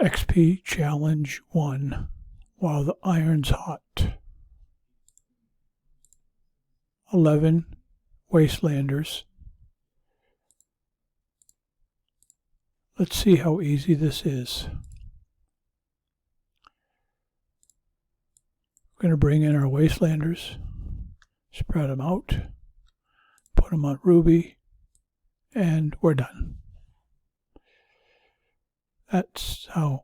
XP Challenge 1 while the iron's hot. 11 Wastelanders. Let's see how easy this is. We're going to bring in our Wastelanders, spread them out, put them on Ruby, and we're done. That's how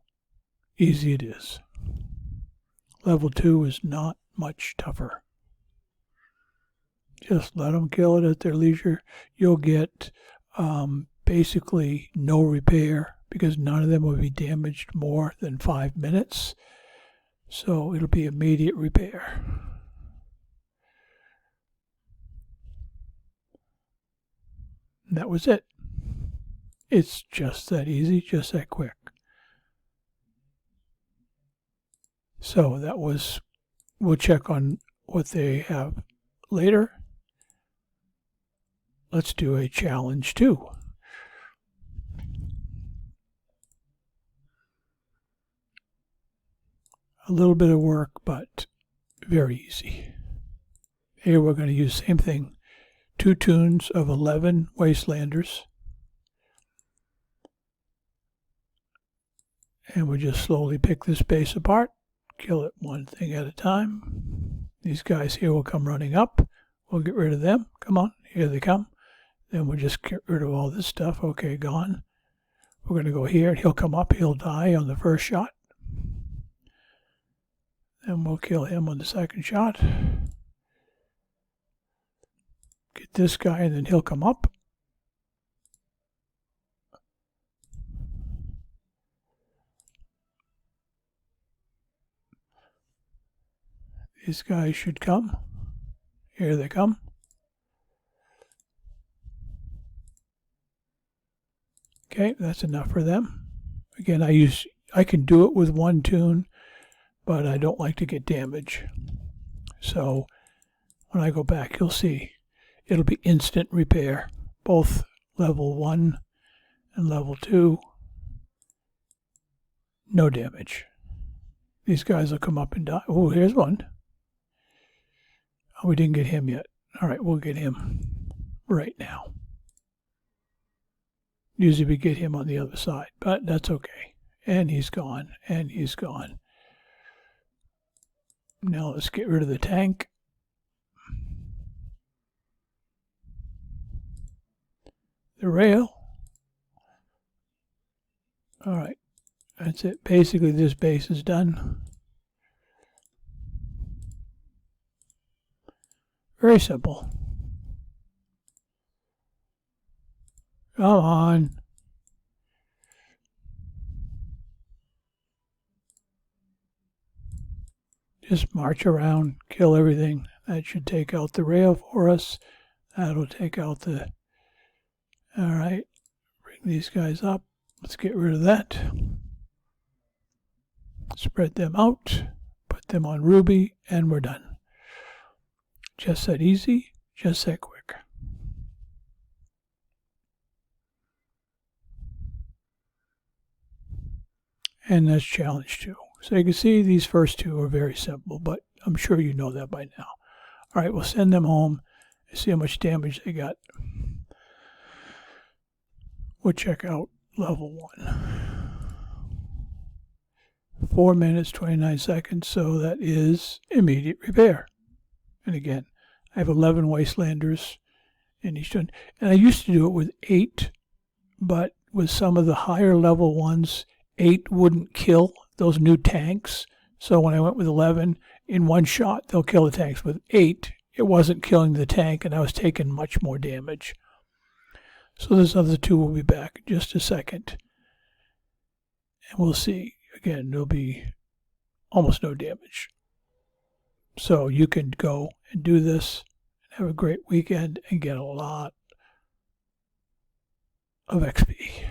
easy it is. Level 2 is not much tougher. Just let them kill it at their leisure. You'll get basically no repair because none of them will be damaged more than 5 minutes. So it'll be immediate repair. And that was it. It's just that easy, just that quick. So that was, we'll check on what they have later. Let's do a challenge 2. A little bit of work, but very easy. Here we're going to use the same thing. 2 tunes of 11 Wastelanders. And we'll just slowly pick this base apart. Kill it one thing at a time. These guys here will come running up. We'll get rid of them. Come on, here they come. Then we'll just get rid of all this stuff. Okay, gone. We're going to go here. He'll come up. He'll die on the first shot. Then we'll kill him on the second shot. Get this guy, and then he'll come up. These guys should come. Here they come. Okay, that's enough for them. Again, I can do it with 1 tune, but I don't like to get damage. So when I go back, you'll see it'll be instant repair. Both level 1 and level 2. No damage. These guys will come up and die. Oh, here's one. Oh, we didn't get him yet. All right, we'll get him right now. Usually we get him on the other side, but that's okay. And he's gone, and he's gone. Now let's get rid of the tank. The rail. All right, that's it. Basically, this base is done. Very simple. Come on. Just march around, kill everything. That should take out the rail for us. That'll take out the... All right. Bring these guys up. Let's get rid of that. Spread them out. Put them on Ruby, and we're done. Just that easy, just that quick. And that's challenge 2. So you can see these first 2 are very simple, but I'm sure you know that by now. All right, we'll send them home and see how much damage they got. We'll check out level 1. 4 minutes, 29 seconds, so that is immediate repair. And again, I have 11 Wastelanders in each one. And I used to do it with 8, but with some of the higher level ones, 8 wouldn't kill those new tanks. So when I went with 11, in one shot, they'll kill the tanks. With 8, it wasn't killing the tank, and I was taking much more damage. So this other 2 will be back in just a second. And we'll see. Again, there'll be almost no damage. So you can go and do this and have a great weekend and get a lot of XP.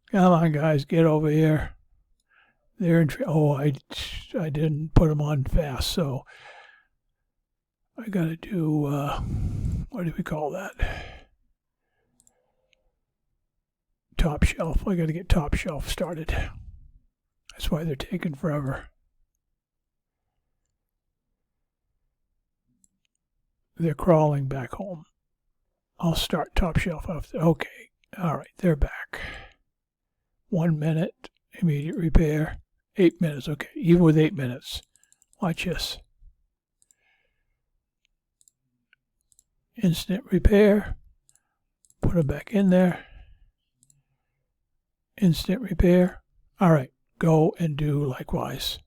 Come on, guys, get over here. They're in. Oh, I didn't put them on fast, so I got to do what do we call that? top shelf. I got to get top shelf started. That's why they're taking forever. They're crawling back home. I'll start top shelf after. Okay. All right. They're back. 1 minute. Immediate repair. 8 minutes. Okay. Even with 8 minutes. Watch this. Instant repair. Put them back in there. Instant repair. All right. Go and do likewise.